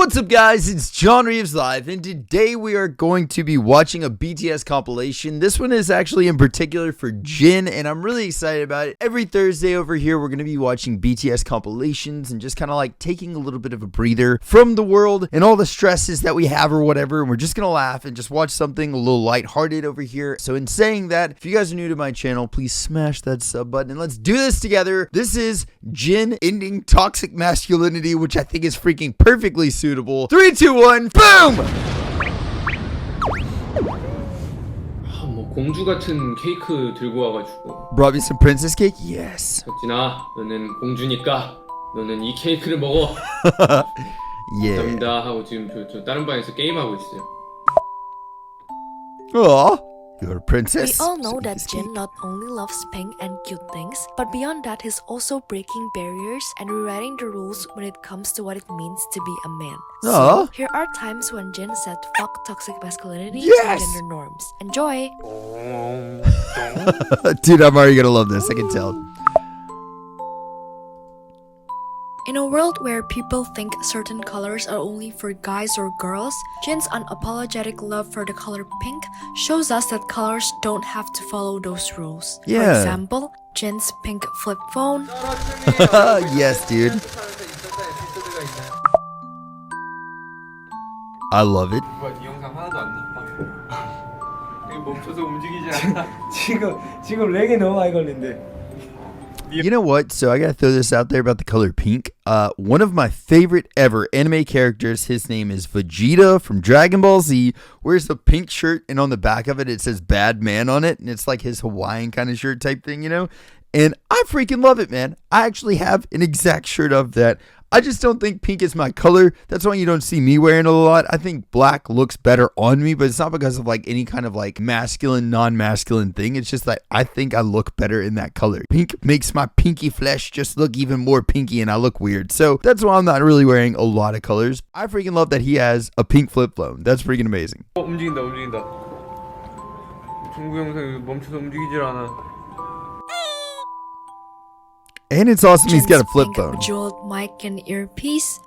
What's up guys, it's JohnReavesLive, and today we are going to be watching a BTS compilation. This one is actually in particular for Jin, and I'm really excited about it. Every Thursday over here we're going to be watching BTS compilations and just kind of like taking a little bit of a breather from the world and all the stresses that we have or whatever, and we're just going to laugh and just watch something a little lighthearted over here. So in saying that, if you guys are new to my channel, please smash that sub button and let's do this together. This is Jin ending toxic masculinity, which I think is freaking perfectly suitable. 3, 2, 1, boom! 뭐 공주 같은 케이크 들고 와가지고 Brought me some princess cake? Yes. 덕진아, 너는 공주니까 너는 이 케이크를 먹어. Yeah. 감사합니다 하고 지금 저 다른 방에서 게임하고 있어요. Aw, you're a princess. We all know that Jin not only loves pink and cute things, but beyond that he's also breaking barriers and rewriting the rules when it comes to what it means to be a man. So, here are times when Jin said fuck toxic masculinity and gender norms. Enjoy! Dude, I'm already gonna love this, I can tell. In a world where people think certain colors are only for guys or girls, Jin's unapologetic love for the color pink shows us that colors don't have to follow those rules. Yeah. For example, Jin's pink flip phone. Yes, dude. I love it. 이 영상 하나도 안 나빠. 이거 멈춰서 움직이지 않아. 지금 렉이 너무 많이 걸린대. You know what? So I gotta throw this out there about the color pink. One of my favorite ever anime characters, his name is Vegeta from Dragon Ball Z, wears a pink shirt, and on the back of it, it says bad man on it, and it's like his Hawaiian kind of shirt type thing, you know? And I freaking love it, man. I actually have an exact shirt of that. I just don't think pink is my color. That's why you don't see me wearing it a lot. I think black looks better on me, but it's not because of like any kind of like masculine, non-masculine thing. It's just that I think I look better in that color. Pink makes my pinky flesh just look even more pinky and I look weird. So that's why I'm not really wearing a lot of colors. I freaking love that he has a pink flip phone. That's freaking amazing. 움직인다. 중국 영상 멈춰서 움직이질 않아. And it's awesome he's got a Jin's flip pink phone. bejeweled mic and earpiece.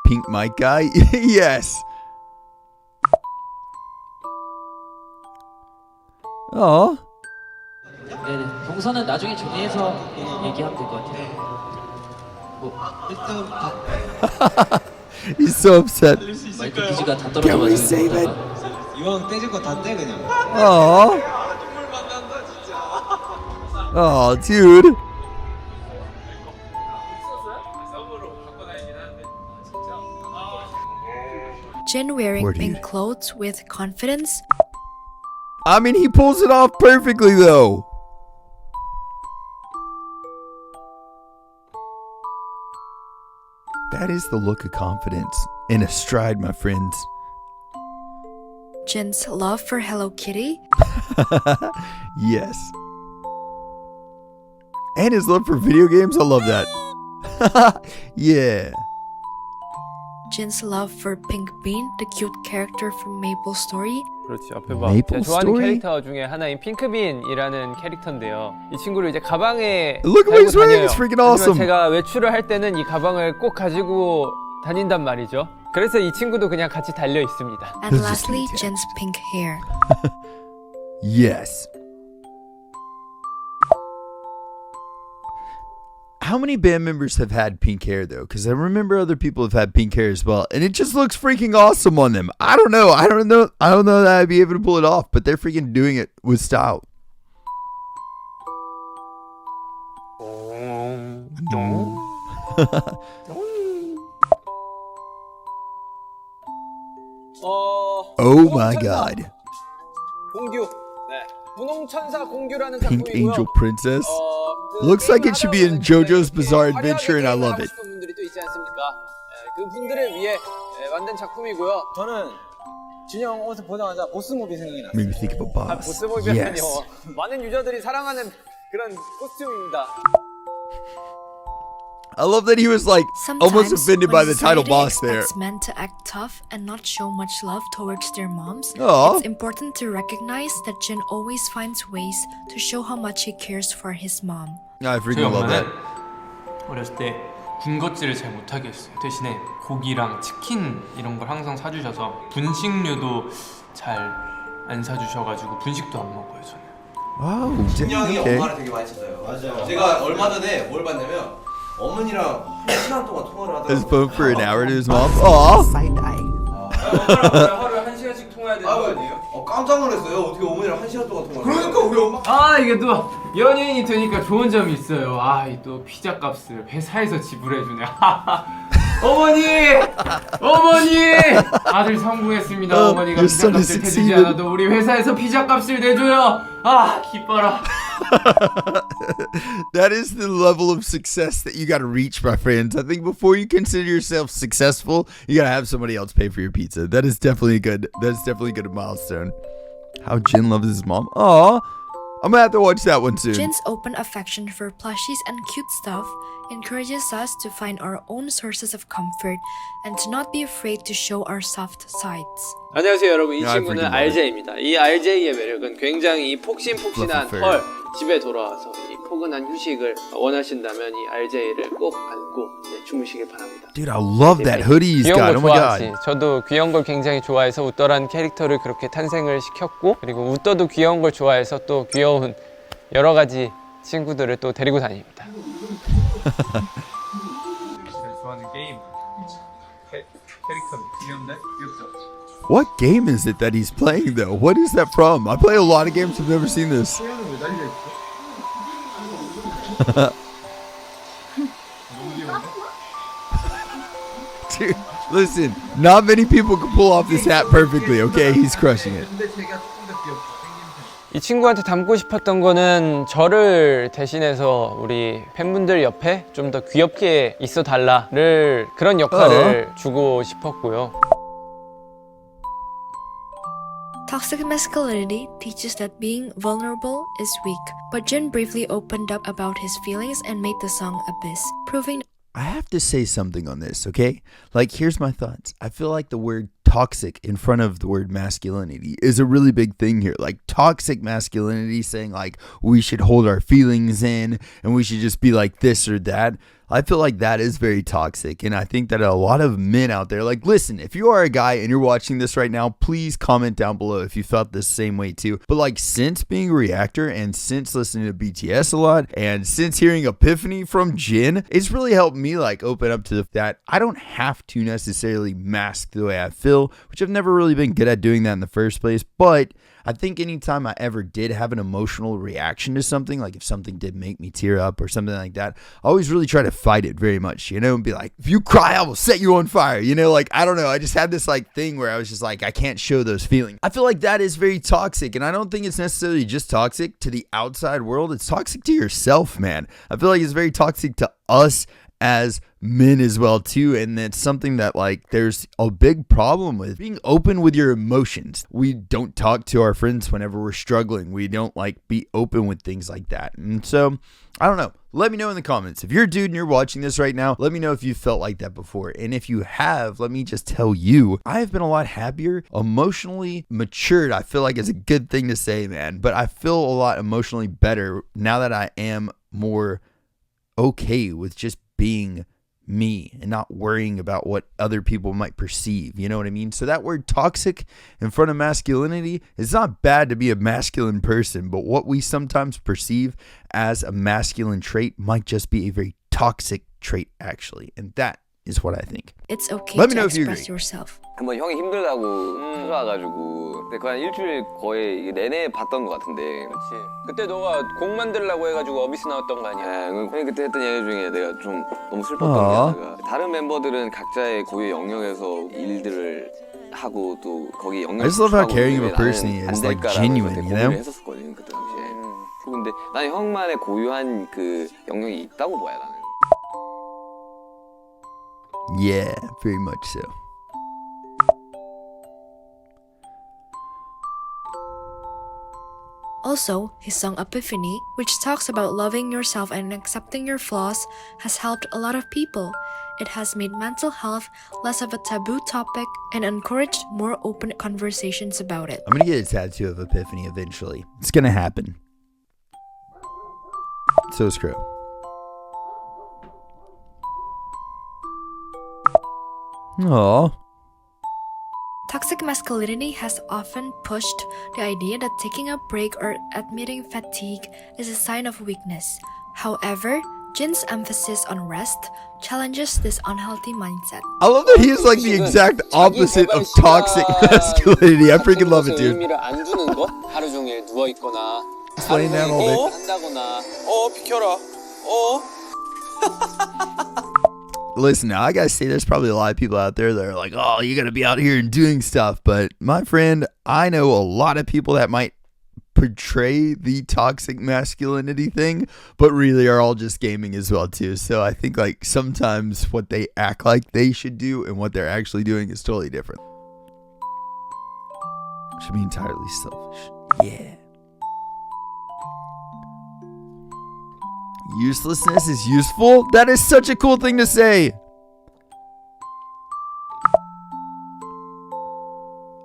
Pink mic guy? Yes. Oh. 네네. 동선은 나중에 정리해서 얘기하면 될 것 같아요. He's so upset. 마이크 기지가 다 Can we save it? 떨어져가지고 이왕 떼질 거 다 떼 그냥. Oh. Oh, dude. Jin wearing Poor dude. pink clothes with confidence. I mean, he pulls it off perfectly, though. That is the look of confidence in a stride, my friends. Jin's love for Hello Kitty. Yes. And his love for video games, I love that. Yeah. Jin's love for Pink Bean, the cute character from Maple Story. 그렇지, 앞에 봐. Maple 제가 좋아하는 Story? 캐릭터 중에 하나인 핑크빈이라는 캐릭터인데요. 이 친구를 이제 가방에 Look at what he's wearing. It's freaking awesome. 하지만 제가 외출을 할 때는 이 가방을 꼭 가지고 다닌단 말이죠. 그래서 이 친구도 그냥 같이 달려 있습니다. And lastly, Jin's pink hair. Yes. How many band members have had pink hair though? Because I remember other people have had pink hair as well, and it just looks freaking awesome on them. I don't know that I'd be able to pull it off, but they're freaking doing it with style. Oh my god. 공규. 네. 분홍천사 공규라는 Pink 작품이고요. Angel Princess. 그 Looks like it should be in JoJo's 게임을 Bizarre 화려하게 Adventure, and I 게임을 love 하고 it. 싶은 분들이 또 있지 않습니까? 그 분들을 위해 만든 작품이고요. 저는 진영 옷을 보자마자 보스몹이 생각이 났어요. Made me think of a boss. 보스몹이라니요. Yes. 많은 유저들이 사랑하는 그런 코스튬입니다. I love that he was like almost offended by the title boss there. It's meant to act tough and not show much love towards their moms. Aww. It's important to recognize that Jin always finds ways to show how much he cares for his mom. I 저희 freaking love 엄마는 that. 어렸을 때 군것질을 잘 못하게 했어요. 대신에 고기랑 치킨 이런 걸 항상 사주셔서 분식류도 잘 안 사주셔가지고 분식도 안 먹어요 저는. Wow, 진영이 okay. 엄마를 되게 많이 찾아요. 맞아요. 제가 얼마 전에 뭘 봤냐면 어머니랑 1시간 동안 통화를 His 하더라고요. phone for an hour to his mom. Aw. 엄마랑 하루에 1시간씩 통화해야 되는 거 아니에요? 깜짝 놀랐어요. 어떻게 어머니랑 1시간 동안 통화를 해요? 그러니까 우리 엄마 아 이게 또 연예인이 되니까 좋은 점이 있어요. 아 이 또 피자 값을 회사에서 지불해주네. 어머니! 어머니! 아들 성공했습니다. 어머니가 your 피자 son has 값을 대주지 succeeded. 않아도 우리 회사에서 피자 값을 내줘요. 아 기뻐라. That is the level of success that you got to reach, my friends. I think before you consider yourself successful, you got to have somebody else pay for your pizza. That is definitely a good milestone. How Jin loves his mom. Aw. I'm gonna have to watch that one soon. Jin's open affection for plushies and cute stuff encourages us to find our own sources of comfort and to not be afraid to show our soft sides. 안녕하세요 여러분, 이 Yeah, I 친구는 freaking love it. RJ입니다. 이 RJ의 매력은 굉장히 폭신폭신한 Fluffy 헐 집에 돌아와서 이 포근한 휴식을 원하신다면 이 RJ를 꼭 안고 주무시길 바랍니다. Dude, I love that hoodie he's 귀여운 got. 걸 Oh my 좋아하지. god. 저도 귀여운 걸 굉장히 좋아해서 웃더란 캐릭터를 그렇게 탄생을 시켰고, 그리고 웃더도 귀여운 걸 좋아해서 또 귀여운 여러 가지 친구들을 또 데리고 다닙니다. 좋아하는 게임 캐릭터는 귀여운데? 귀엽죠? What game is it that he's playing though? What is that from? I play a lot of games. I've never seen this. 태연은 왜 달려 있어? 너무 귀여운데? Dude, listen, not many people can pull off this hat perfectly, okay? He's crushing it. 근데 제가 조금 더 귀엽다. 생김새. 이 친구한테 담고 싶었던 거는 저를 대신해서 우리 팬분들 옆에 좀 더 귀엽게 있어 달라를 그런 역할을 주고 싶었고요. Toxic masculinity teaches that being vulnerable is weak, but Jin briefly opened up about his feelings and made the song Abyss, proving I have to say something on this, okay? Like, here's my thoughts. I feel like the word toxic in front of the word masculinity is a really big thing here. Like, toxic masculinity, saying like we should hold our feelings in and we should just be like this or that. I feel like that is very toxic. And I think that a lot of men out there, like, listen, if you are a guy and you're watching this right now, please comment down below if you felt the same way too. But like, since being a reactor and since listening to BTS a lot and since hearing Epiphany from Jin, it's really helped me like open up to the fact I don't have to necessarily mask the way I feel, which I've never really been good at doing that in the first place. But I think anytime I ever did have an emotional reaction to something, like if something did make me tear up or something like that, I always really try to fight it very much, you know, and be like, if you cry, I will set you on fire, you know, like, I don't know. I just had this like thing where I was just like, I can't show those feelings. I feel like that is very toxic, and I don't think it's necessarily just toxic to the outside world. It's toxic to yourself, man. I feel like it's very toxic to us as men as well too, and that's something that like there's a big problem with being open with your emotions. We don't talk to our friends whenever we're struggling. We don't like be open with things like that. And so I don't know, let me know in the comments. If you're a dude and you're watching this right now, let me know if you felt like that before. And if you have, let me just tell you, I have been a lot happier, emotionally matured. I feel like it's a good thing to say, man, but I feel a lot emotionally better now that I am more okay with just being me and not worrying about what other people might perceive. You know what I mean? So that word toxic in front of masculinity, it's not bad to be a masculine person, but what we sometimes perceive as a masculine trait might just be a very toxic trait actually. And that is what I think. it's okay Let me to know if you express agree. yourself. 한번 형이 힘들다고 찾아와가지고 근데 그한 일주일 거의 내내 봤던 것 같은데 그렇지. 그때 너가 곡 만들려고 해가지고 어비스 나왔던 거 아니야? 형이 그때 했던 얘기 중에 내가 좀 너무 슬펐던 게 하나가 다른 멤버들은 각자의 고유의 영역에서 일들을 하고 또 거기 영역 I just love how caring of a person is like genuine, you know? 했었거든 그때 당시에 근데 난 형만의 고유한 그 영역이 있다고 봐야 나는 Yeah, very much so. Also, his song Epiphany, which talks about loving yourself and accepting your flaws, has helped a lot of people. It has made mental health less of a taboo topic and encouraged more open conversations about it. I'm gonna get a tattoo of Epiphany eventually. It's gonna happen. So is Crow. Aw. Toxic masculinity has often pushed the idea that taking a break or admitting fatigue is a sign of weakness. However, Jin's emphasis on rest challenges this unhealthy mindset. I love that he is like the exact opposite of toxic masculinity. I freaking love it, dude. 의미를 안 두는 것, 하루 종일 누워 있거나, Just laying down all day. 한다거나, 비켜라, Listen, now I gotta say, there's probably a lot of people out there that are like, oh, you gotta be out here and doing stuff. But my friend, I know a lot of people that might portray the toxic masculinity thing, but really are all just gaming as well too. So I think like sometimes what they act like they should do and what they're actually doing is totally different. Should be entirely selfish. Yeah. Uselessness is useful? That is such a cool thing to say.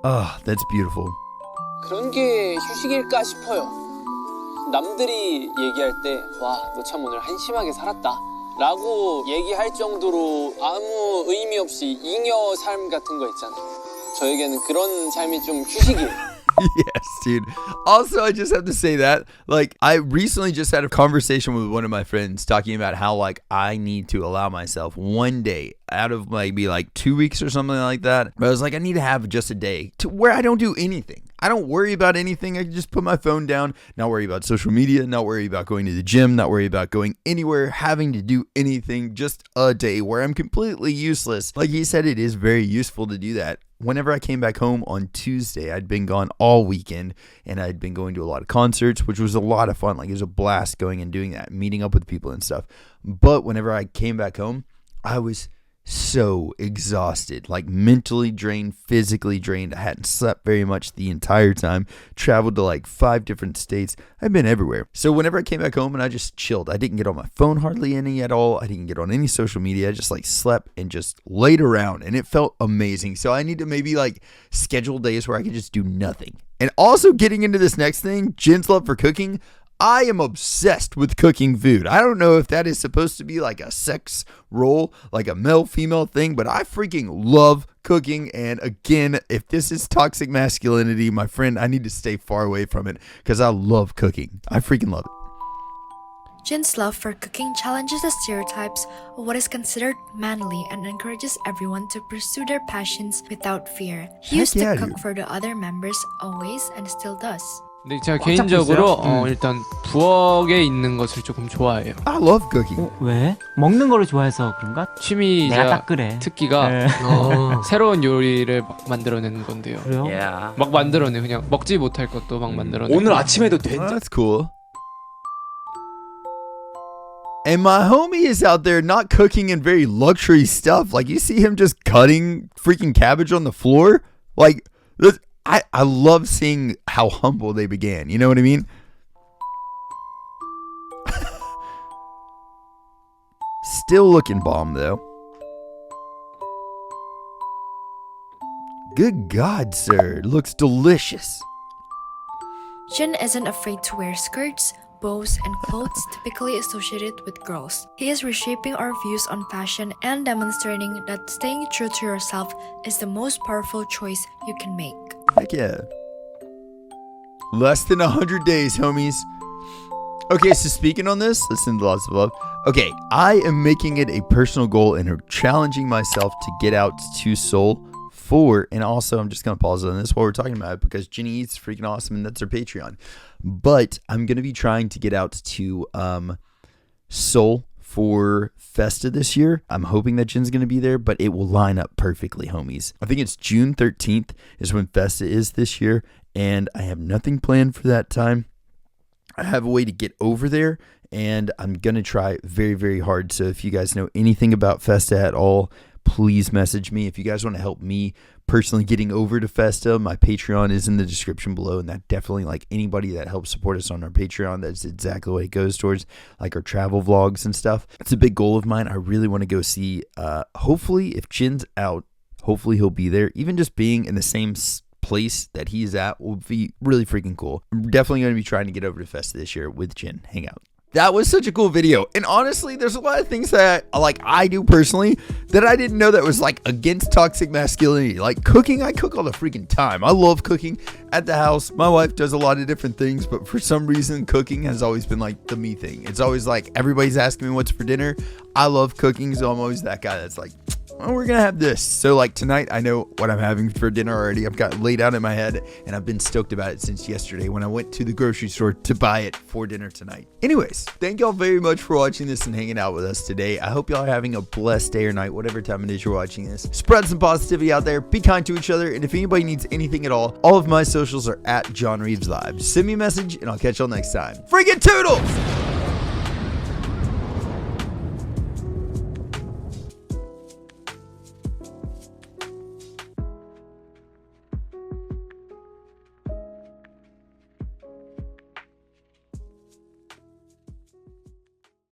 Oh, that's beautiful. 그런 게 휴식일까 싶어요. 남들이 얘기할 때, 와, 너 참 오늘 한심하게 살았다 라고 얘기할 정도로 아무 의미 없이 잉여 삶 같은 거 있잖아요. 저에게는 그런 삶이 좀 휴식이에요. Yes, dude. Also, I just have to say that, like, I recently just had a conversation with one of my friends talking about how, like, I need to allow myself one day out of maybe like 2 weeks or something like that. But I was like, I need to have just a day to where I don't do anything. I don't worry about anything. I can just put my phone down, not worry about social media, not worry about going to the gym, not worry about going anywhere, having to do anything. Just a day where I'm completely useless. Like he said, it is very useful to do that. Whenever I came back home on Tuesday, I'd been gone all weekend and I'd been going to a lot of concerts, which was a lot of fun. Like it was a blast going and doing that, meeting up with people and stuff. But whenever I came back home, I was so exhausted, like mentally drained, physically drained. I hadn't slept very much the entire time, traveled to like 5 different states. I've been everywhere. So whenever I came back home and I just chilled, I didn't get on my phone hardly any at all. I didn't get on any social media. I just like slept and just laid around and it felt amazing. So I need to maybe like schedule days where I can just do nothing. And also getting into this next thing, Jin's love for cooking. I am obsessed with cooking food. I don't know if that is supposed to be like a sex role, like a male-female thing, but I freaking love cooking. And again, if this is toxic masculinity, my friend, I need to stay far away from it because I love cooking. I freaking love it. Jin's love for cooking challenges the stereotypes of what is considered manly and encourages everyone to pursue their passions without fear. He used to cook for the other members always and still does. 근데 제가 개인적으로 일단 부엌에 있는 것을 조금 좋아해요. I love cooking. 왜? 먹는 거를 좋아해서 그런가? 취미이자 딱 그래. 특기가 새로운 요리를 막 만들어내는 건데요. 그래요? Yeah. 막 만들어내 그냥 먹지 못할 것도 막 만들어내. 오늘 아침에도 된장. That's cool. And my homie is out there not cooking in very luxury stuff. Like you see him just cutting freaking cabbage on the floor. Like this. I love seeing how humble they began. You know what I mean? Still looking bomb though. Good God, sir. Looks delicious. Jin isn't afraid to wear skirts, bows, and clothes typically associated with girls. He is reshaping our views on fashion and demonstrating that staying true to yourself is the most powerful choice you can make. Heck yeah. Less than 100 days, homies. Okay, so speaking on this, listen to lots of love. Okay, I am making it a personal goal and challenging myself to get out to Seoul for, and also I'm just going to pause on this while we're talking about it because Ginny Eats freaking awesome and that's her Patreon. But I'm going to be trying to get out to Seoul for Festa this year. I'm hoping that Jin's going to be there, but it will line up perfectly, homies. I think it's June 13th is when Festa is this year, and I have nothing planned for that time. I have a way to get over there, and I'm going to try very, very hard. So if you guys know anything about Festa at all, please message me. If you guys want to help me personally getting over to Festa, my Patreon is in the description below, and that definitely, like anybody that helps support us on our Patreon, that's exactly what it goes towards, like our travel vlogs and stuff. It's a big goal of mine. I really want to go see, hopefully if Jin's out, hopefully he'll be there. Even just being in the same place that he's at will be really freaking cool. I'm definitely going to be trying to get over to Festa this year with Jin, hang out. That was such a cool video. And honestly, there's a lot of things that I do personally that I didn't know that was like against toxic masculinity. Like cooking, I cook all the freaking time. I love cooking at the house. My wife does a lot of different things, but for some reason, cooking has always been like the me thing. It's always like everybody's asking me what's for dinner. I love cooking, so I'm always that guy that's like, oh, we're gonna have this. So like tonight, I know what I'm having for dinner already. I've got it laid out in my head, and I've been stoked about it since yesterday when I went to the grocery store to buy it for dinner tonight. Anyways, thank y'all very much for watching this and hanging out with us today. I hope y'all are having a blessed day or night, whatever time it is you're watching this. Spread some positivity out there. Be kind to each other, and if anybody needs anything at all of my socials are at JohnReavesLive. Send me a message, and I'll catch y'all next time. Freaking toodles!